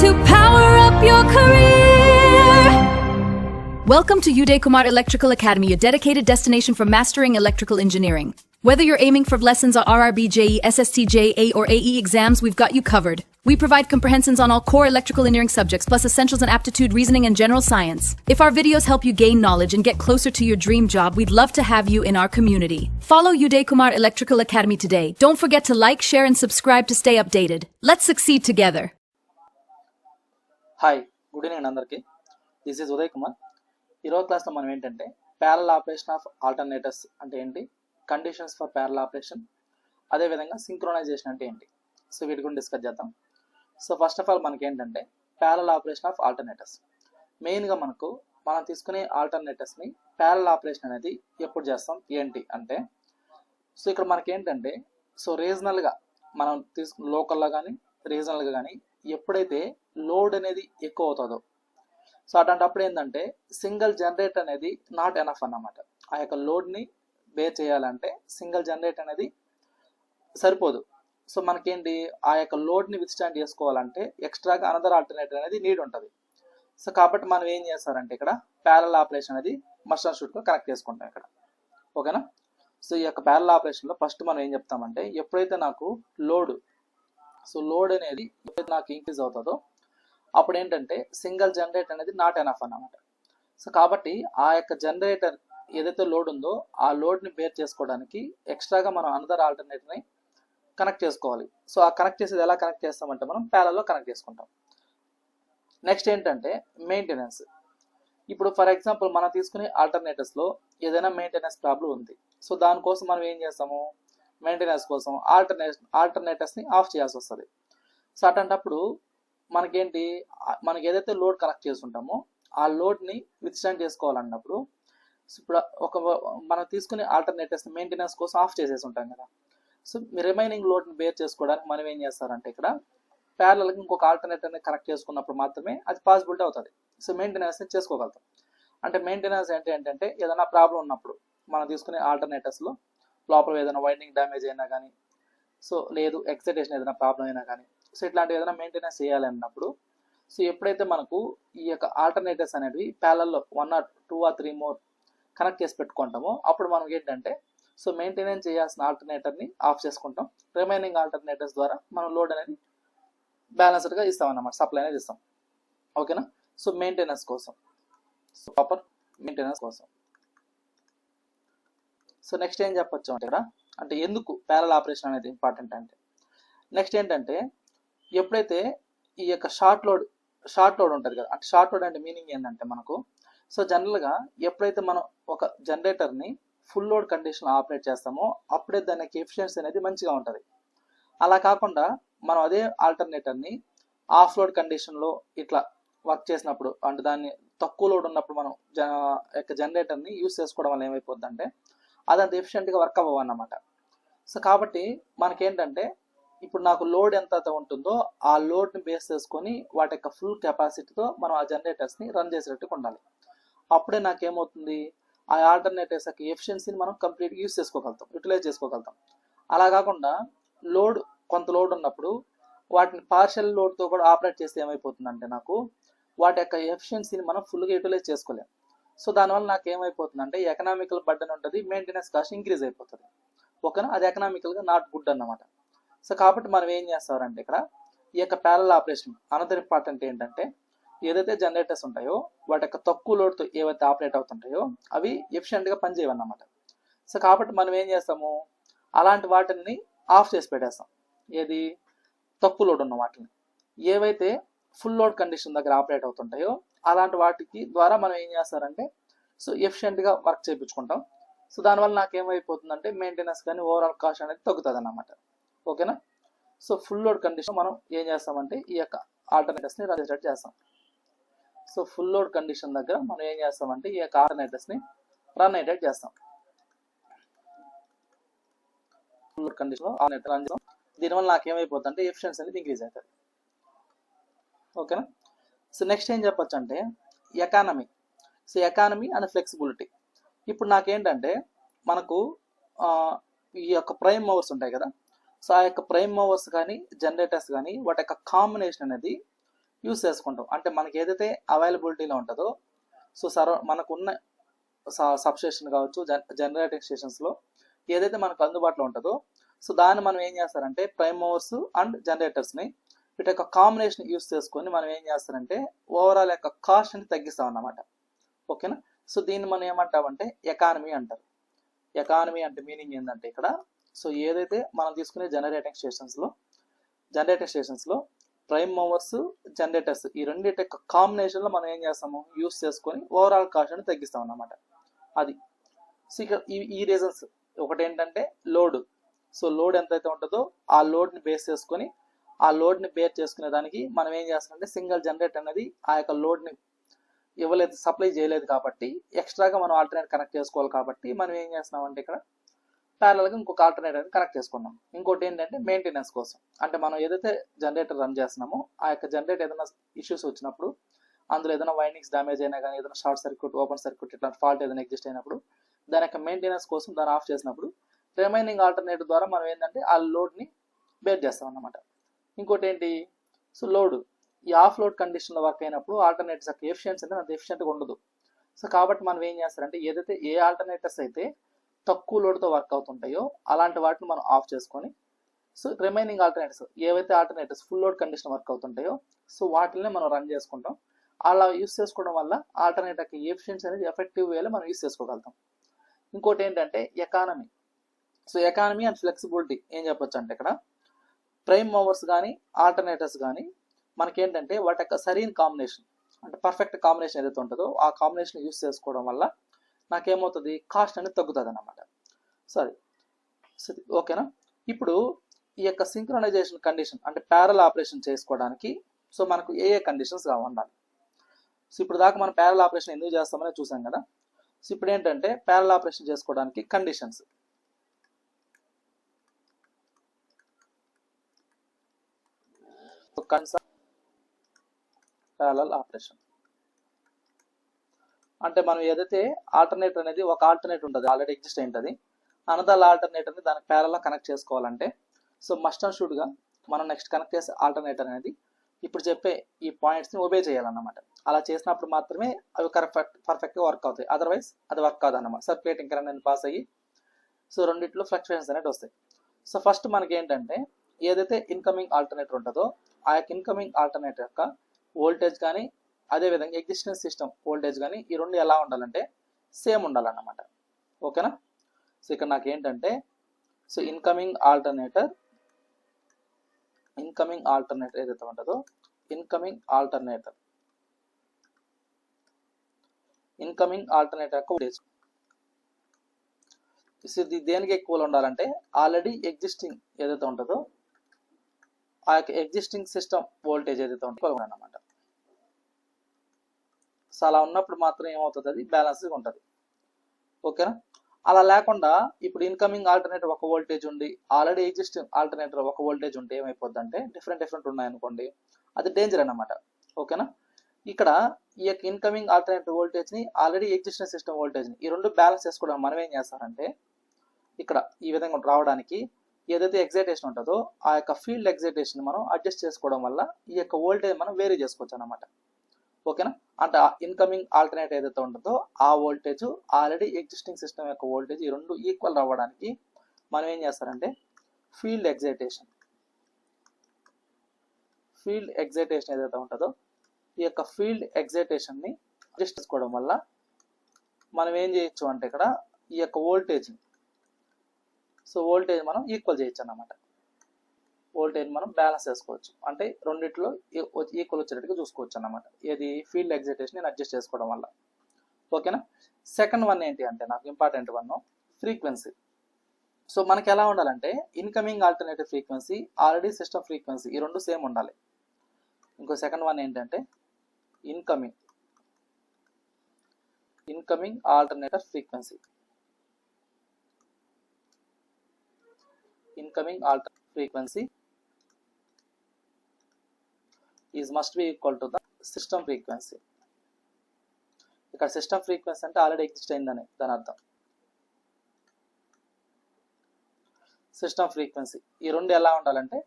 to power up your career. Welcome to Uday Kumar Electrical Academy, a dedicated destination for mastering electrical engineering. Whether you're aiming for lessons on RRB, JE, SST, JA, or AE exams, we've got you covered. We provide comprehensions on all core electrical engineering subjects, plus essentials in aptitude, reasoning, and general science. If our videos help you gain knowledge and get closer to your dream job, we'd love to have you in our community. Follow Uday Kumar Electrical Academy today. Don't forget to like, share, and subscribe to stay updated. Let's succeed together. Hi, good evening అందరికీ. This is Uday Kumar. ఈరోజు క్లాస్లో మనం ఏంటంటే parallel operation of alternators అంటే ఏంటి, conditions for parallel operation, అదేవిధంగా synchronisation అంటే ఏంటి, సో వీటి గురించి డిస్కస్ చేద్దాం. సో ఫస్ట్ ఆఫ్ ఆల్ మనకి ఏంటంటే ప్యారల్ ఆపరేషన్ ఆఫ్ ఆల్టర్నేటర్స్. మెయిన్గా మనం తీసుకునే ఆల్టర్నేటర్స్ని ప్యారల్ ఆపరేషన్ అనేది ఎప్పుడు చేస్తాం ఏంటి అంటే, సో ఇక్కడ మనకి ఏంటంటే సో రీజనల్గా మనం లోకల్లో కానీ రీజనల్గా కానీ ఎప్పుడైతే లోడ్ అనేది ఎక్కువ అవుతుందో, సో అట్లాంటప్పుడు ఏంటంటే సింగిల్ జనరేటర్ అనేది నాట్ ఎనఫ్ అన్నమాట. ఆ యొక్క లోడ్ని బేర్ చేయాలంటే సింగిల్ జనరేటర్ అనేది సరిపోదు. సో మనకేంటి ఆ యొక్క లోడ్ని విత్స్టాండ్ చేసుకోవాలంటే ఎక్స్ట్రాగా అనదర్ ఆల్టర్నేటర్ అనేది నీడ్ ఉంటుంది. సో కాబట్టి మనం ఏం చేస్తారంటే ఇక్కడ ప్యారల్ ఆపరేషన్ అనేది మస్ట్ అండ్ షుడ్గా కనెక్ట్ చేసుకుంటాం ఇక్కడ, ఓకేనా. సో ఈ యొక్క ప్యారల్ ఆపరేషన్లో ఫస్ట్ మనం ఏం చెప్తామంటే ఎప్పుడైతే నాకు లోడ్ అనేది నాకు ఇంక్రీజ్ అవుతుందో అప్పుడు ఏంటంటే సింగిల్ జనరేటర్ అనేది నాట్ ఎనఫ్ అన్నమాట. సో కాబట్టి ఆ యొక్క జనరేటర్ ఏదైతే లోడ్ ఉందో ఆ లోడ్ని బేర్ చేసుకోవడానికి ఎక్స్ట్రాగా మనం అనదర్ ఆల్టర్నేటర్ని కనెక్ట్ చేసుకోవాలి. సో ఆ కనెక్ట్ చేసేది ఎలా కనెక్ట్ చేస్తామంటే మనం ప్యారల్లో కనెక్ట్ చేసుకుంటాం. నెక్స్ట్ ఏంటంటే మెయింటెనెన్స్. ఇప్పుడు ఫర్ ఎగ్జాంపుల్ మనం తీసుకునే ఆల్టర్నేటర్స్లో ఏదైనా మెయింటెనెన్స్ ప్రాబ్లం ఉంది. సో దానికోసం మనం ఏం చేస్తాము, మెయింటెనెన్స్ కోసం ఆల్టర్నేటర్స్ని ఆఫ్ చేయాల్సి వస్తుంది. సో అట్లాంటప్పుడు మనకి ఏదైతే లోడ్ కనెక్ట్ చేసుకుంటామో ఆ లోడ్ని విత్స్టాండ్ చేసుకోవాలన్నప్పుడు ఇప్పుడు మనం తీసుకునే ఆల్టర్నేటర్స్ని మెయింటెనెన్స్ కోసం ఆఫ్ చేసేసి ఉంటాం కదా. సో రిమైనింగ్ లోడ్ని బేర్ చేసుకోవడానికి మనం ఏం చేస్తారంటే ఇక్కడ ప్యారలల్గా ఇంకొక ఆల్టర్నేటర్ని కనెక్ట్ చేసుకున్నప్పుడు మాత్రమే అది పాసిబిలిటీ అవుతుంది. సో మెయింటెనెన్స్ని చేసుకోగలుగుతాం. అంటే మెయింటెనెన్స్ ఏంటంటే ఏదైనా ప్రాబ్లం ఉన్నప్పుడు మనం తీసుకునే ఆల్టర్నేటర్స్లో లోపల ఏదైనా వైండింగ్ డ్యామేజ్ అయినా కానీ, సో లేదు ఎక్సైటేషన్ ఏదైనా ప్రాబ్లం అయినా కానీ, సో ఇట్లాంటివి ఏదైనా మెయింటెనెన్స్ చేయాలి అన్నప్పుడు సో ఎప్పుడైతే మనకు ఈ యొక్క ఆల్టర్నేటర్స్ అనేవి ప్యారల్లో 1 or 2 or 3 more కనెక్ట్ చేసి పెట్టుకుంటామో అప్పుడు మనం ఏంటంటే సో మెయింటెనెన్స్ చేయాల్సిన ఆల్టర్నేటర్ని ఆఫ్ చేసుకుంటాం. రిమైనింగ్ ఆల్టర్నేటర్స్ ద్వారా మనం లోడ్ అనేది బ్యాలెన్స్డ్గా ఇస్తాం అన్నమాట, సప్లై అనేది ఇస్తాం, ఓకేనా. సో మెయింటెనెన్స్ కోసం, సో ప్రాపర్ మెయింటెనెన్స్ కోసం. సో నెక్స్ట్ ఏం చెప్పొచ్చు అంటే ఇక్కడ అంటే ఎందుకు ప్యారల్ ఆపరేషన్ అనేది ఇంపార్టెంట్ అంటే, నెక్స్ట్ ఏంటంటే ఎప్పుడైతే ఈ యొక్క షార్ట్ లోడ్ ఉంటుంది కదా, అంటే షార్ట్ లోడ్ అంటే మీనింగ్ ఏంటంటే మనకు సో జనరల్గా ఎప్పుడైతే మనం ఒక జనరేటర్ని ఫుల్ లోడ్ కండిషన్లో ఆపరేట్ చేస్తామో అప్పుడే దానికి ఎఫిషియన్సీ అనేది మంచిగా ఉంటుంది. అలా కాకుండా మనం అదే ఆల్టర్నేటర్ని ఆఫ్ లోడ్ కండిషన్లో ఇట్లా వర్క్ చేసినప్పుడు అంటే దాన్ని తక్కువ లోడ్ ఉన్నప్పుడు మనం యొక్క జనరేటర్ని యూస్ చేసుకోవడం వల్ల ఏమైపోద్ది అంటే అదంత ఎఫిషియెంట్గా వర్క్ అవ్వన్నమాట. సో కాబట్టి మనకేంటంటే ఇప్పుడు నాకు లోడ్ ఎంత ఉంటుందో ఆ లోడ్ని బేస్ చేసుకొని వాటి యొక్క ఫుల్ కెపాసిటీతో మనం ఆ జనరేటర్స్ని రన్ చేసేటట్టుగా ఉండాలి. అప్పుడే నాకేమవుతుంది ఆ ఆల్టర్నేటర్స్ యొక్క ఎఫిషియన్సీని మనం కంప్లీట్గా యూస్ చేసుకోగలుగుతాం, యూటిలైజ్ చేసుకోగలుగుతాం. అలా కాకుండా కొంత లోడ్ ఉన్నప్పుడు వాటిని పార్షియల్ లోడ్తో కూడా ఆపరేట్ చేస్తే ఏమైపోతుందంటే నాకు వాటి యొక్క ఎఫిషియన్సీని మనం ఫుల్గా యూటిలైజ్ చేసుకోలేం. సో దానివల్ల నాకు ఏమైపోతుందంటే ఎకనామికల్ బర్డెన్ ఉంటుంది, మెయింటెనెన్స్ కాస్ట్ ఇంక్రీజ్ అయిపోతుంది, ఓకేనా. అది ఎకనామికల్గా నాట్ గుడ్ అన్నమాట. సో కాబట్టి మనం ఏం చేస్తారంటే ఇక్కడ ఈ యొక్క ప్యారల్ ఆపరేషన్ అనదర్ ఇంపార్టెంట్ ఏంటంటే ఏదైతే జనరేటర్స్ ఉంటాయో వాటి యొక్క తక్కువ లోడ్తో ఏవైతే ఆపరేట్ అవుతుంటాయో అవి ఎఫిషియెంట్గా పనిచేయవన్నమాట. సో కాబట్టి మనం ఏం చేస్తాము అలాంటి వాటిని ఆఫ్ చేసి పెట్టేస్తాం. ఏది తక్కువ లోడ్ ఉన్న వాటిని, ఏవైతే ఫుల్ లోడ్ కండిషన్ దగ్గర ఆపరేట్ అవుతుంటాయో అలాంటి వాటికి ద్వారా మనం ఏం చేస్తారంటే సో ఎఫిషియెంట్గా వర్క్ చేయించుకుంటాం. సో దానివల్ల నాకు ఏమైపోతుందంటే మెయింటెనెన్స్ కానీ ఓవరాల్ కాస్ట్ అనేది తగ్గుతుంది అన్నమాట, ఓకేనా. సో ఫుల్ లోడ్ కండిషన్ మనం ఏం చేస్తామంటే ఈ యొక్క ఆల్టర్నేటర్స్ని రన్ చేసేటట్టు చేస్తాం. సో ఫుల్ లోడ్ కండిషన్ దగ్గర మనం ఏం చేస్తామంటే ఈ యొక్క ఆల్టర్నేటర్స్ని రన్ అయ్యేటట్టు చేస్తాం. ఫుల్ లోడ్ కండిషన్లో ఆల్టర్నేటర్ రన్ చేస్తాం. దీనివల్ల నాకు ఏమైపోతుంది అంటే ఎఫిషియన్సీ అనేది ఇంక్రీజ్ అవుతుంది, ఓకేనా. సో నెక్స్ట్ ఏం చెప్పొచ్చు అంటే economy. So economy and flexibility. ఇప్పుడు నాకేంటంటే మనకు ఈ యొక్క ప్రైమ్ మూవర్స్ ఉంటాయి కదా, సో ఆ యొక్క ప్రైమ్ మూవర్స్ కానీ జనరేటర్స్ కానీ వాటి యొక్క కాంబినేషన్ అనేది యూస్ చేసుకుంటాం. అంటే మనకి ఏదైతే అవైలబిలిటీలో ఉంటుందో సో మనకున్న సబ్స్టేషన్ కావచ్చు, జనరేటింగ్ స్టేషన్స్లో ఏదైతే మనకు అందుబాటులో ఉంటుందో సో దాన్ని మనం ఏం చేస్తారంటే ప్రైమ్ మూవర్స్ అండ్ జనరేటర్స్ని వీటి యొక్క కాంబినేషన్ యూస్ చేసుకొని మనం ఏం చేస్తారంటే ఓవరాల్ యొక్క కాస్ట్ని తగ్గిస్తాం అన్నమాట. ఓకేనా. సో దీన్ని మనం ఏమంటామంటే ఎకానమీ అంటారు. ఎకానమీ అంటే మీనింగ్ ఏంటంటే ఇక్కడ సో ఏదైతే మనం తీసుకునే జనరేటింగ్ స్టేషన్స్లో ప్రైమ్ మూవర్స్, జనరేటర్స్ ఈ రెండింటి యొక్క కాంబినేషన్లో మనం ఏం చేస్తాము యూస్ చేసుకొని ఓవరాల్ కాస్ట్ని తగ్గిస్తాం అన్నమాట. అది సో ఇక్కడ ఈ రీజన్స్ ఒకటి ఏంటంటే లోడ్. సో లోడ్ ఎంతైతే ఉంటుందో ఆ లోడ్ని బేస్ చేసుకొని ఆ లోడ్ని బేర్ చేసుకునే దానికి మనం ఏం చేస్తామంటే సింగిల్ జనరేటర్ అనేది ఆ యొక్క లోడ్ని ఇవ్వలేదు, సప్లై చేయలేదు కాబట్టి ఎక్స్ట్రాగా మనం ఆల్టర్నేట్ కనెక్ట్ చేసుకోవాలి కాబట్టి మనం ఏం చేస్తున్నామంటే ఇక్కడ ప్యారల్గా ఇంకొక ఆల్టర్నేటర్ కనెక్ట్ చేసుకున్నాం. ఇంకోటి ఏంటంటే మెయింటెనెన్స్ కోసం, అంటే మనం ఏదైతే జనరేటర్ రన్ చేస్తున్నామో ఆ యొక్క జనరేటర్ ఏదైనా ఇష్యూస్ వచ్చినప్పుడు అందులో ఏదైనా వైండింగ్స్ డ్యామేజ్ అయినా కానీ ఏదైనా షార్ట్ సర్క్యూట్, ఓపెన్ సర్క్యూట్ ఇట్లా ఫాల్ట్ ఏదైనా ఎగ్జిస్ట్ అయినప్పుడు దాని యొక్క మెయింటెనెన్స్ కోసం దాన్ని ఆఫ్ చేసినప్పుడు రిమైనింగ్ ఆల్టర్నేటర్ ద్వారా మనం ఏంటంటే ఆ లోడ్ని బేర్ చేస్తాం అన్నమాట. ఇంకోటి ఏంటి సో లోడ్ ఈ ఆఫ్ లోడ్ కండిషన్లో వర్క్ అయినప్పుడు ఆల్టర్నేటర్స్ యొక్క ఎఫిషియన్సీ అనేది అంత ఎఫిషియెంట్గా ఉండదు. సో కాబట్టి మనం ఏం చేస్తారంటే ఏదైతే ఏ ఆల్టర్నేటర్స్ అయితే తక్కువ లోడ్తో వర్క్ అవుతుంటాయో అలాంటి వాటిని మనం ఆఫ్ చేసుకొని సో రిమైనింగ్ ఆల్టర్నేటర్స్ ఏవైతే alternators full load condition work అవుతుంటాయో సో వాటిని మనం రన్ చేసుకుంటాం. అలా యూస్ చేసుకోవడం వల్ల ఆల్టర్నేటర్కి ఎఫిషియన్సీ అనేది ఎఫెక్టివ్ వేలో మనం యూస్ చేసుకోగలుగుతాం. ఇంకోటి ఏంటంటే economy. So economy and flexibility ఏం చెప్పొచ్చు అంటే ఇక్కడ ప్రైమ్ మూవర్స్ కానీ ఆల్టర్నేటర్స్ కానీ మనకేంటంటే వాటి యొక్క సరైన కాంబినేషన్ అంటే పర్ఫెక్ట్ కాంబినేషన్ ఏదైతే ఉంటుందో ఆ కాంబినేషన్ యూస్ చేసుకోవడం వల్ల నాకేమవుతుంది కాస్ట్ అనేది తగ్గుతుంది అన్నమాట. సరే ఓకేనా. ఇప్పుడు ఈ యొక్క సింక్రనైజేషన్ కండిషన్ అంటే ప్యారల్ ఆపరేషన్ చేసుకోవడానికి సో మనకు ఏ కండిషన్స్ ఉండాలి. సో ఇప్పుడు దాకా మనం ప్యారల్ ఆపరేషన్ ఎందుకు చేస్తామని చూసాం కదా. సో ఇప్పుడు ఏంటంటే ప్యారల్ ఆపరేషన్ చేసుకోవడానికి కండిషన్స్. ప్యారలల్ ఆపరేషన్ అంటే మనం ఏదైతే ఆల్టర్నేటర్ అనేది ఒక ఆల్టర్నేటర్ ఉంటుంది ఆల్రెడీ ఎగ్జిస్ట్ అయింటుంది అనదర్ ఆల్టర్నేటర్ని దానికి ప్యారల్గా కనెక్ట్ చేసుకోవాలంటే సో మస్ట్ అండ్ షుడ్గా మనం నెక్స్ట్ కనెక్ట్ చేసే ఆల్టర్నేటర్ అనేది ఇప్పుడు చెప్పే ఈ పాయింట్స్ని ఒబే చేయాలన్నమాట. అలా చేసినప్పుడు మాత్రమే అవి పర్ఫెక్ట్గా వర్క్ అవుతాయి, అదర్వైజ్ అది వర్క్ కాదన్నమాట. సర్క్యులేటింగ్ కరెంట్ అనేది పాస్ అయ్యి సో రెండిట్లో ఫ్లక్చుయేషన్స్ అనేవి వస్తాయి. సో ఫస్ట్ మనకి ఏంటంటే ఏదైతే ఇన్కమింగ్ ఆల్టర్నేటర్ ఉంటుందో ఆ యొక్క ఇన్కమింగ్ ఆల్టర్నేటర్ యొక్క వోల్టేజ్ కానీ అదేవిధంగా ఎగ్జిస్టింగ్ సిస్టమ్ వోల్టేజ్ కానీ ఈ రెండు ఎలా ఉండాలంటే సేమ్ ఉండాలన్నమాట. ఓకేనా. సో ఇక్కడ నాకు ఏంటంటే సో ఇన్కమింగ్ ఆల్టర్నేటర్ ఏదైతే ఉంటుందో ఇన్కమింగ్ ఆల్టర్నేటర్ యొక్క వోల్టేజ్ ఇది దేనికి ఎక్కువలో ఉండాలంటే ఆల్రెడీ ఎగ్జిస్టింగ్ ఏదైతే ఉంటుందో ఆ యొక్క ఎగ్జిస్టింగ్ సిస్టమ్ వోల్టేజ్ ఏదైతే ఉంటుందో అన్నమాట. సో అలా ఉన్నప్పుడు మాత్రం ఏమవుతుంది అది బ్యాలెన్స్గా ఉంటుంది. ఓకేనా. అలా లేకుండా ఇప్పుడు ఇన్కమింగ్ ఆల్టర్నేటర్ ఒక వోల్టేజ్ ఉండి ఆల్రెడీ ఎగ్జిస్టింగ్ ఆల్టర్నేటర్ ఒక వోల్టేజ్ ఉంటే ఏమైపోద్ది అంటే డిఫరెంట్ ఉన్నాయనుకోండి అది డేంజర్ అన్నమాట. ఓకేనా. ఇక్కడ ఈ యొక్క ఇన్కమింగ్ ఆల్టర్నేటర్ వోల్టేజ్ని ఆల్రెడీ ఎగ్జిస్టింగ్ సిస్టమ్ వోల్టేజ్ని ఈ రెండు బ్యాలెన్స్ చేసుకోవడం మనం ఏం చేస్తారంటే ఇక్కడ ఈ విధంగా రావడానికి ఏదైతే ఎగ్జైటేషన్ ఉంటుందో ఆ యొక్క ఫీల్డ్ ఎగ్జైటేషన్ మనం అడ్జస్ట్ చేసుకోవడం వల్ల ఈ యొక్క వోల్టేజ్ మనం వేరీ చేసుకోవచ్చు అన్నమాట. ఓకేనా. అంటే ఇన్కమింగ్ ఆల్టర్నేట్ ఏదైతే ఉంటుందో ఆ వోల్టేజ్ ఆల్రెడీ ఎగ్జిస్టింగ్ సిస్టమ్ యొక్క వోల్టేజ్ ఈ రెండు ఈక్వల్ అవ్వడానికి మనం ఏం చేస్తారంటే ఫీల్డ్ ఎగ్జైటేషన్ ఏదైతే ఉంటుందో ఈ యొక్క ఫీల్డ్ ఎగ్జైటేషన్ని అడ్జస్ట్ చేసుకోవడం వల్ల మనం ఏం చేయొచ్చు అంటే ఇక్కడ ఈ యొక్క వోల్టేజ్ని మనం ఈక్వల్ చేయొచ్చు అన్నమాట. వోల్టేజ్ మనం బ్యాలెన్స్ చేసుకోవచ్చు అంటే రెండిట్లో ఈక్వల్ వచ్చేటట్టుగా చూసుకోవచ్చు అన్నమాట. ఏది ఫీల్డ్ ఎగ్జైటేషన్ నేను అడ్జస్ట్ చేసుకోవడం వల్ల. ఓకేనా. సెకండ్ వన్ ఏంటి అంటే నాకు ఇంపార్టెంట్ వన్ ఫ్రీక్వెన్సీ. సో మనకి ఎలా ఉండాలంటే incoming alternative frequency already system frequency ఈ రెండు సేమ్ ఉండాలి. ఇంకో సెకండ్ వన్ ఏంటంటే incoming alternative frequency is must be equal to the system frequency. ఇక్కడ సిస్టమ్ ఫ్రీక్వెన్సీ అంటే ఆల్రెడీ ఎగ్జిస్ట్ అయిందని దాని అర్థం. సిస్టమ్ ఫ్రీక్వెన్సీ ఈ రెండు ఎలా ఉండాలంటే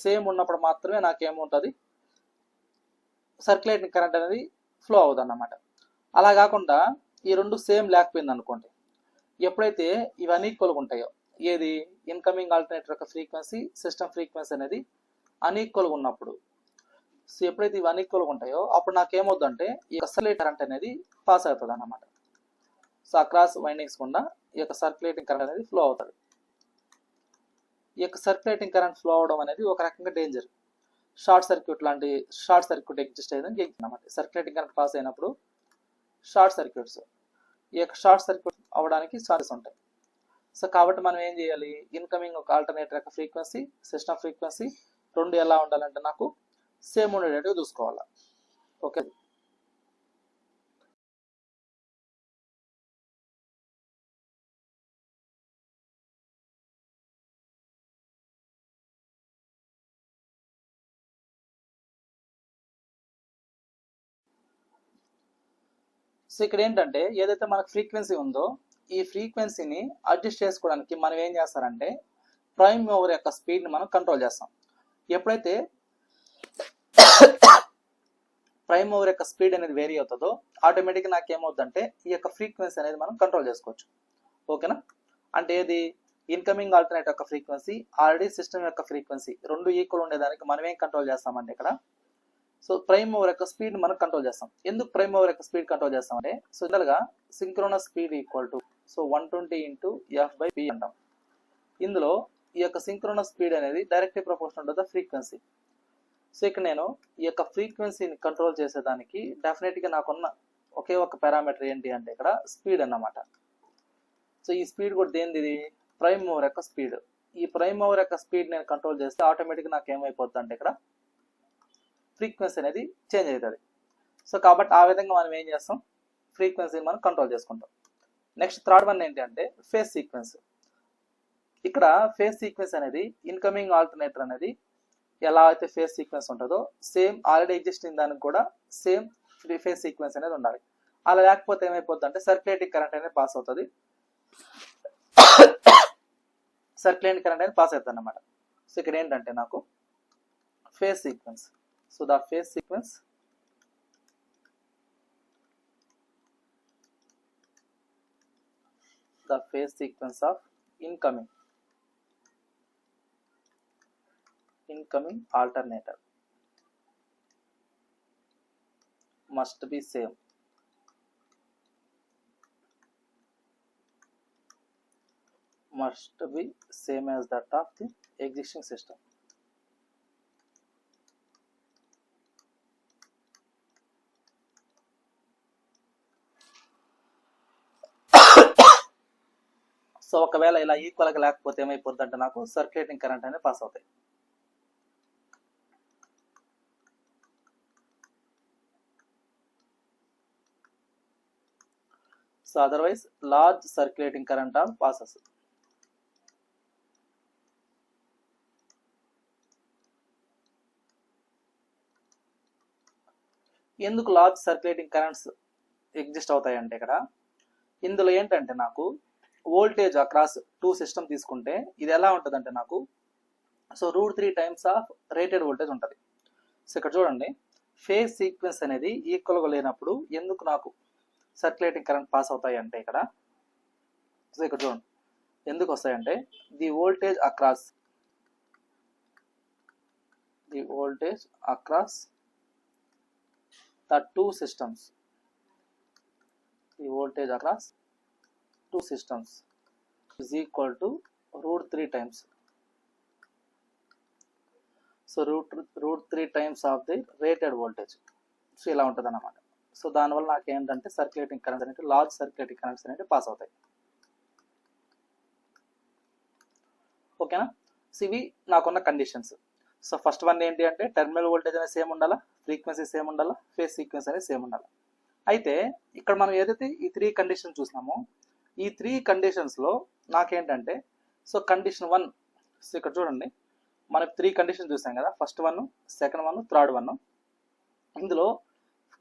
సేమ్ ఉన్నప్పుడు మాత్రమే నాకేముంటుంది సర్క్యులేటింగ్ కరెంట్ అనేది ఫ్లో అవుతుంది అన్నమాట. అలా కాకుండా ఈ రెండు సేమ్ లేకపోయింది అనుకోండి, ఎప్పుడైతే ఇవి అన్ఈక్వల్గా ఉంటాయో, ఏది ఇన్కమింగ్ ఆల్టర్నేటర్ యొక్క ఫ్రీక్వెన్సీ సిస్టమ్ ఫ్రీక్వెన్సీ అనేది అన్ఈక్వల్గా ఉన్నప్పుడు, సో ఎప్పుడైతే ఇవి అన్ఈక్వల్గా ఉంటాయో అప్పుడు నాకేమవుతుందంటే ఈ సర్క్యులేట్ కరెంట్ అనేది పాస్ అవుతుంది అన్నమాట. సో అక్రాస్ వైండింగ్స్ గుండా ఈ యొక్క సర్క్యులేటింగ్ కరెంట్ అనేది ఫ్లో అవుతుంది. ఈ యొక్క సర్క్యులేటింగ్ కరెంట్ ఫ్లో అవడం అనేది ఒక రకంగా డేంజర్. షార్ట్ సర్క్యూట్ ఎగ్జిస్ట్ అయ్యేదని అన్నమాట. సర్క్యులేటింగ్ కరెంట్ పాస్ అయినప్పుడు షార్ట్ సర్క్యూట్స్, ఈ యొక్క షార్ట్ సర్క్యూట్ అవడానికి ఛాన్సెస్ ఉంటాయి. సో కాబట్టి మనం ఏం చేయాలి, ఇన్కమింగ్ ఒక ఆల్టర్నేటర్ యొక్క ఫ్రీక్వెన్సీ సిస్టమ్ ఫ్రీక్వెన్సీ రెండు ఎలా ఉండాలంటే నాకు సేమ్ ఉండేటట్టుగా చూసుకోవాలి. ఓకే, సో ఇక్కడ ఏంటంటే ఏదైతే మనకు ఫ్రీక్వెన్సీ ఉందో ఈ ఫ్రీక్వెన్సీని అడ్జస్ట్ చేసుకోవడానికి మనం ఏం చేస్తారంటే ప్రైమ్ మూవర్ యొక్క స్పీడ్ని మనం కంట్రోల్ చేస్తాం. ఎప్పుడైతే ప్రైమ్ మూవర్ యొక్క స్పీడ్ అనేది వేరీ అవుతుందో ఆటోమేటిక్గా నాకు ఏమవుతుందంటే ఈ యొక్క ఫ్రీక్వెన్సీ అనేది మనం కంట్రోల్ చేసుకోవచ్చు. ఓకేనా, అంటే ఏది ఇన్కమింగ్ ఆల్టర్నేట్ యొక్క ఫ్రీక్వెన్సీ ఆల్రెడీ సిస్టమ్ యొక్క ఫ్రీక్వెన్సీ రెండు ఈక్వల్ ఉండేదానికి మనం ఏం కంట్రోల్ చేస్తామంటే ఇక్కడ సో ప్రైమ్ మూవర్ యొక్క స్పీడ్ మనం కంట్రోల్ చేస్తాం. ఎందుకు ప్రైమ్ మూవర్ యొక్క స్పీడ్ కంట్రోల్ చేస్తామంటే సో జనరల్గా synchronous speed equal to so 120 × F/p అంటాం. ఇందులో ఈ యొక్క సింక్రోనస్ స్పీడ్ అనేది directly proportional to the frequency. So ఇక్కడ నేను ఈ యొక్క ఫ్రీక్వెన్సీని కంట్రోల్ చేసేదానికి డెఫినెట్గా నాకున్న ఒకే ఒక పారామీటర్ ఏంటి అంటే ఇక్కడ స్పీడ్ అన్నమాట. సో ఈ స్పీడ్ కూడా దేనిది, ప్రైమ్ మూవర్ యొక్క స్పీడ్. ఈ ప్రైమ్ మూవర్ యొక్క స్పీడ్ నేను కంట్రోల్ చేస్తే ఆటోమేటిక్గా నాకు ఏమైపోతుంది అంటే ఇక్కడ ఫ్రీక్వెన్సీ అనేది చేంజ్ అవుతుంది. సో కాబట్టి ఆ విధంగా మనం ఏం చేస్తాం, ఫ్రీక్వెన్సీని మనం కంట్రోల్ చేసుకుంటాం. నెక్స్ట్ థర్డ్ వన్ ఏంటి అంటే ఫేజ్ సీక్వెన్స్. ఇక్కడ ఫేజ్ సీక్వెన్స్ అనేది ఇన్కమింగ్ ఆల్టర్నేటర్ అనేది ఎలా అయితే ఫేజ్ సీక్వెన్స్ ఉంటుందో సేమ్ ఆల్రెడీ ఎగ్జిస్టింగ్ దానికి కూడా సేమ్ ఫేజ్ సీక్వెన్స్ అనేది ఉండాలి. అలా లేకపోతే ఏమైపోతుంది అంటే సర్క్యులేటింగ్ కరెంట్ అనేది పాస్ అవుతుంది, సర్క్యులేటింగ్ కరెంట్ అనేది పాస్ అవుతుంది అన్నమాట. సో ఇక్కడ ఏంటంటే నాకు phase sequence, so the phase sequence of incoming alternator must be same as that of the existing system. So ఒకవేళ ఇలా ఈక్వల్గా లేకపోతే ఏమైపోద్ది అంటే నాకు సర్క్యులేటింగ్ కరెంట్ అనేది పాస్ అవుతాయి. So otherwise large circulating current are passes. ఎందుకు లార్జ్ సర్క్యులేటింగ్ కరెంట్స్ ఎగ్జిస్ట్ అవుతాయి అంటే ఇక్కడ ఇందులో ఏంటంటే నాకు వోల్టేజ్ అక్రాస్ టూ సిస్టమ్ తీసుకుంటే ఇది ఎలా ఉంటుంది అంటే నాకు so √3 times of rated voltage ఉంటుంది. సో ఇక్కడ చూడండి ఫేజ్ సీక్వెన్స్ అనేది ఈక్వల్గా లేనప్పుడు ఎందుకు నాకు సర్క్యులేటింగ్ కరెంట్ పాస్ అవుతాయి అంటే ఇక్కడ సో ఇక్కడ చూడండి ఎందుకు వస్తాయంటే the voltage across the two systems, is equal to √3 times. So √3 times of the rated voltage. So ఇలా ఉంటుంది అన్నమాట. సో దానివల్ల నాకు ఏంటంటే సర్క్యులేటింగ్ కరెంట్స్ అనేవి లార్జ్ సర్క్యులేటింగ్ కరెంట్స్ అనేవి పాస్ అవుతాయి. ఓకేనా, సో ఇవి నాకున్న కండిషన్స్. సో ఫస్ట్ వన్ ఏంటి అంటే టెర్మినల్ వోల్టేజ్ అనేది సేమ్ ఉండాలా, ఫ్రీక్వెన్సీ సేమ్ ఉండాలా, ఫేజ్ సీక్వెన్స్ అనేది సేమ్ ఉండాలి. అయితే ఇక్కడ మనం ఏదైతే ఈ 3 కండిషన్స్ చూసినామో ఈ 3 కండిషన్స్లో నాకేంటంటే సో కండిషన్ 1, సో ఇక్కడ చూడండి మనకి 3 కండిషన్ చూసాం కదా, first one, second one, third one. ఇందులో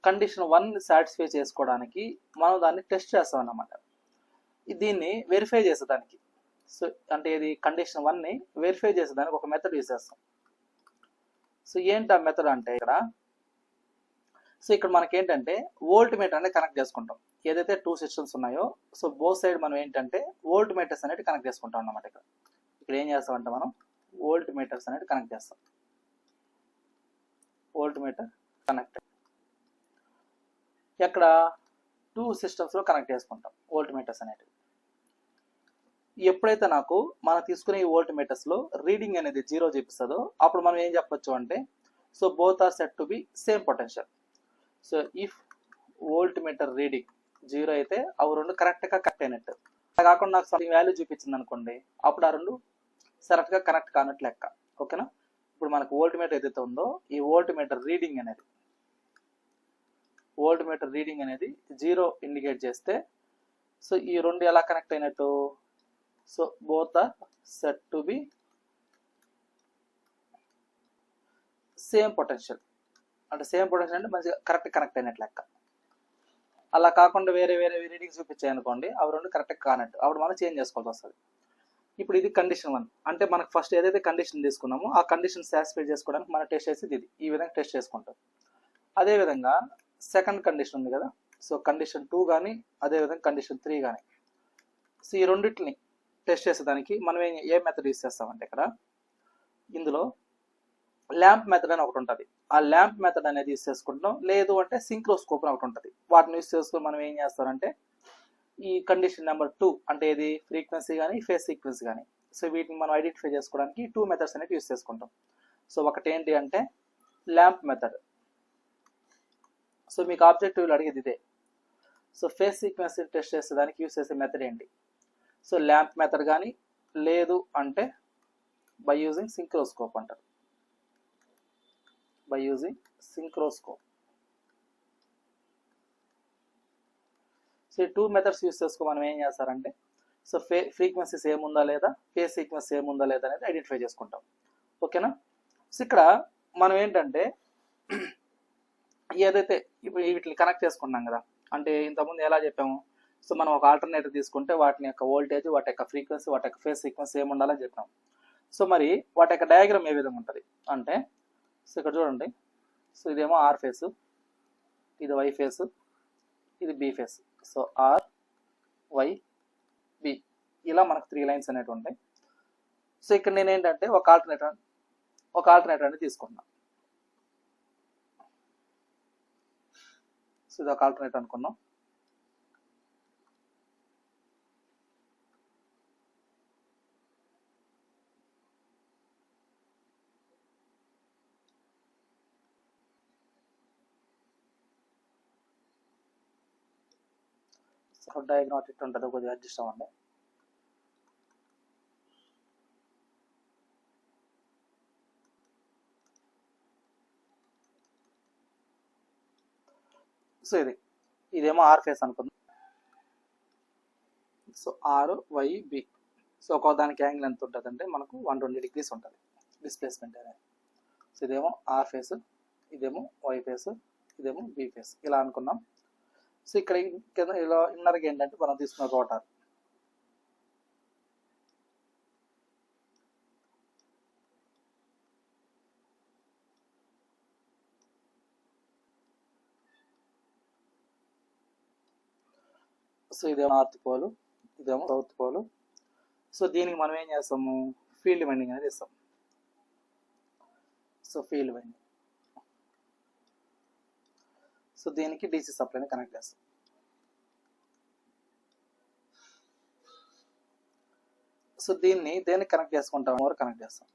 కండిషన్ 1 సాటిస్ఫై చేసుకోవడానికి మనం దాన్ని టెస్ట్ చేస్తాం అన్నమాట. దీన్ని వెరిఫై చేసేదానికి సో అంటే ఇది కండిషన్ 1ని వెరిఫై చేసేదానికి ఒక మెథడ్ యూజ్ చేస్తాం. సో ఏంటి ఆ మెథడ్ అంటే ఇక్కడ సో ఇక్కడ మనకి ఏంటంటే వోల్ట్ మీటర్ అనేది కనెక్ట్ చేసుకుంటాం. ఏదైతే 2 సిస్టమ్స్ ఉన్నాయో సో బోత్ సైడ్ మనం ఏంటంటే వోల్ట్ మీటర్స్ అనేది కనెక్ట్ చేసుకుంటాం అన్నమాట. ఇక్కడ ఏం చేస్తామంటే మనం వోల్ట్ మీటర్స్ అనేది కనెక్ట్ చేస్తాం. వోల్ట్ మీటర్ కనెక్ట్ ఎక్కడ 2 సిస్టమ్స్ లో కనెక్ట్ చేసుకుంటాం వోల్ట్ మీటర్స్ అనేటివి. ఎప్పుడైతే నాకు మనం తీసుకునే ఈ వోల్ట్ మీటర్స్ లో రీడింగ్ అనేది 0 చూపిస్తుందో అప్పుడు మనం ఏం చెప్పొచ్చు అంటే so both are set to be same potential. So if voltmeter reading 0 అయితే అవి రెండు కరెక్ట్ గా కనెక్ట్ అయినట్టు. అలా కాకుండా నాకు సంథింగ్ వాల్యూ చూపించింది అనుకోండి, అప్పుడు ఆ రెండు కరెక్ట్ గా కనెక్ట్ కానట్టు లెక్క. ఓకేనా? ఇప్పుడు మనకు వోల్ట్ మీటర్ ఏదైతే ఉందో ఈ వోల్ట్ మీటర్ రీడింగ్ అనేది 0 ఇండికేట్ చేస్తే సో ఈ రెండు ఎలా కనెక్ట్ అయినట్టు? So both are set to be same potential. అంటే సేమ్ పొటెన్షియల్ అంటే మంచిగా కరెక్ట్ కనెక్ట్ అయినట్టు లెక్క. అలా కాకుండా వేరే వేరే రీడింగ్స్ చూపించాయి అనుకోండి, అవి రెండు కరెక్ట్ కానట్టు. అప్పుడు మనం చేంజ్ చేసుకోవాల్సి వస్తుంది. ఇప్పుడు ఇది కండిషన్ 1. అంటే మనకు ఫస్ట్ ఏదైతే కండిషన్ తీసుకున్నామో ఆ కండిషన్ సాటిస్ఫై చేసుకోవడానికి మనం టెస్ట్ చేసేది ఇది. ఈ విధంగా టెస్ట్ చేసుకుంటాం. అదేవిధంగా సెకండ్ కండిషన్ ఉంది కదా, సో కండిషన్ 2 కానీ అదేవిధంగా కండిషన్ 3 కానీ, సో ఈ రెండింటిని టెస్ట్ చేసేదానికి మనం ఏ మెథడ్ యూస్ చేస్తామంటే ఇక్కడ ఇందులో ల్యాంప్ మెథడ్ అని ఒకటి ఉంటుంది. ఆ ల్యాంప్ మెథడ్ అనేది యూస్ చేసుకుంటాం. లేదు అంటే సింక్రోస్కోప్ అని ఒకటి ఉంటుంది. వాటిని యూస్ చేసుకుని మనం ఏం చేస్తామంటే ఈ కండిషన్ నెంబర్ 2 అంటే ఇది ఫ్రీక్వెన్సీ కానీ ఫేజ్ సీక్వెన్సీ కానీ, సో వీటిని మనం ఐడెంటిఫై చేసుకోవడానికి 2 మెథడ్స్ అనేవి యూస్ చేసుకుంటాం. సో ఒకటి ఏంటి అంటే ల్యాంప్ మెథడ్. సో మీకు ఆబ్జెక్టివ్లు అడిగేది ఇదే. సో ఫేజ్ సీక్వెన్సీ టెస్ట్ చేసేదానికి యూస్ చేసే మెథడ్ ఏంటి? సో ల్యాంప్ మెథడ్ కానీ లేదు అంటే బై యూజింగ్ సింక్రోస్కోప్ అంటారు. By using సింక్రోస్కోప్. సో ఈ 2 మెథడ్స్ యూస్ చేసుకో మనం ఏం చేస్తారంటే సో ఫ్రీక్వెన్సీ సేమ్ ఉందా లేదా, ఫేజ్ సీక్వెన్స్ సేమ్ ఉందా లేదా అనేది ఐడెంటిఫై చేసుకుంటాం. ఓకేనా? సో ఇక్కడ మనం ఏంటంటే ఏదైతే ఇప్పుడు వీటిని కనెక్ట్ చేసుకున్నాం కదా, అంటే ఇంతకుముందు ఎలా చెప్పాము, సో మనం ఒక ఆల్టర్నేటర్ తీసుకుంటే వాటి యొక్క వోల్టేజ్, వాటి యొక్క ఫ్రీక్వెన్సీ, వాటి యొక్క ఫేజ్ సీక్వెన్స్ ఏమి ఉండాలని చెప్పాం. సో మరి వాటి యొక్క డయాగ్రామ్ ఏ విధంగా ఉంటుంది అంటే సో ఇక్కడ చూడండి, సో ఇదేమో ఆర్ ఫేస్, ఇది వై ఫేస్, ఇది B phase. So R Y B ఇలా మనకు 3 లైన్స్ అనేవి ఉంటాయి. సో ఇక్కడ నేను ఏంటంటే ఒక ఆల్టర్నేటర్ అనేది తీసుకున్నాను. సో ఇది ఒక ఆల్టర్నేటర్ అనుకున్నాం. డయాగ్రామ్ అటు ఉంటుంది, కొద్దిగా అడ్జస్ట్ అవ్వండి. సో ఇదేమో ఆర్ ఫేస్ అనుకుందాం. So R Y B. So ఒక దానికి యాంగిల్ ఎంత ఉంటుంది అంటే మనకు 120 degrees ఉంటుంది డిస్ప్లేస్మెంట్ అనేది. సో ఇదేమో ఆర్ ఫేస్, ఇదేమో వై ఫేస్, ఇదేమో బి ఫేస్ ఇలా అనుకున్నాం. సో ఇక్కడ ఇలా ఇన్నర్గా ఏంటంటే మనం తీసుకున్న రోటర్. సో ఇదేమో నార్త్ పోల్, ఇదేమో సౌత్ పోల్. సో దీనికి మనం ఏం చేస్తాము, ఫీల్డ్ వైండింగ్ అనేది ఇస్తాం. So field winding. సో దీనికి DC సప్లైని కనెక్ట్ చేస్తాం. సో దీన్ని దేనికి కనెక్ట్ చేసుకుంటాం, ఓవర్ కనెక్ట్ చేస్తాం.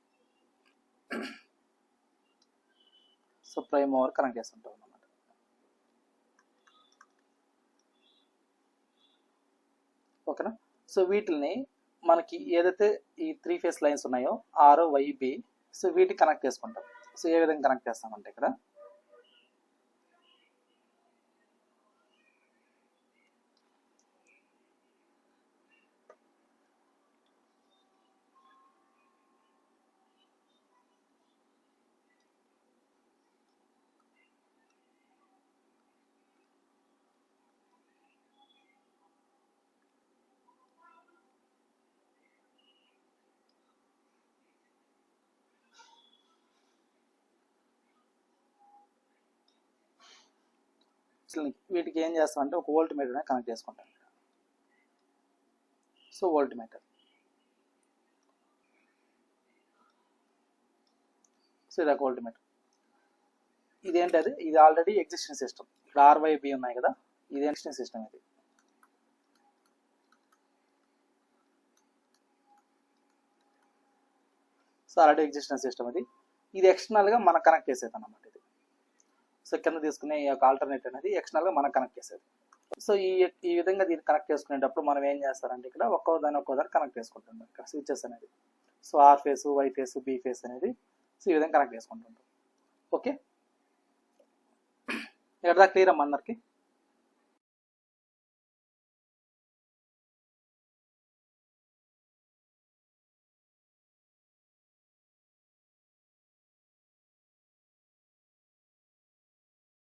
సో ప్రైమ్ ఓవర్ కనెక్ట్ చేసుకుంటాం అన్నమాట. ఓకేనా? సో వీటిని మనకి ఏదైతే ఈ 3 ఫేస్ లైన్స్ ఉన్నాయో ఆర్ వై బి, సో వీటికి కనెక్ట్ చేసుకుంటాం. సో ఏ విధంగా కనెక్ట్ చేస్తామంటే ఇక్కడ అసలు వీటికి ఏం చేస్తాం అంటే ఒక వోల్ట్ మీటర్ కనెక్ట్ చేసుకుంటాం. సో వోల్ట్ మీటర్, సో ఇది ఒక వోల్ట్ మీటర్. ఇదేంటది, ఇది ఆల్రెడీ ఎగ్జిస్టింగ్ సిస్టమ్. ఇక్కడ RYB ఉన్నాయి కదా, ఇది ఎగ్జిస్టింగ్ సిస్టమ్. ఇది సో ఆల్రెడీ ఎగ్జిస్టింగ్ సిస్టమ్. ఇది ఎక్స్టర్నల్గా మనం కనెక్ట్ చేసేది అన్నమాట. ఇది సో కింద తీసుకునే ఈ యొక్క ఆల్టర్నేట్ అనేది ఎక్స్టర్నల్గా మనం కనెక్ట్ చేసేది. సో ఈ విధంగా దీన్ని కనెక్ట్ చేసుకునేటప్పుడు మనం ఏం చేస్తారంటే ఇక్కడ ఒక్కో దాని కనెక్ట్ చేసుకుంటాం ఇక్కడ స్విచెస్ అనేది. So R phase, Y phase, B phase అనేది సో ఈ విధంగా కనెక్ట్ చేసుకుంటుంటాం. ఓకే, ఇక్కడ క్లియర్ అమ్మ అందరికి.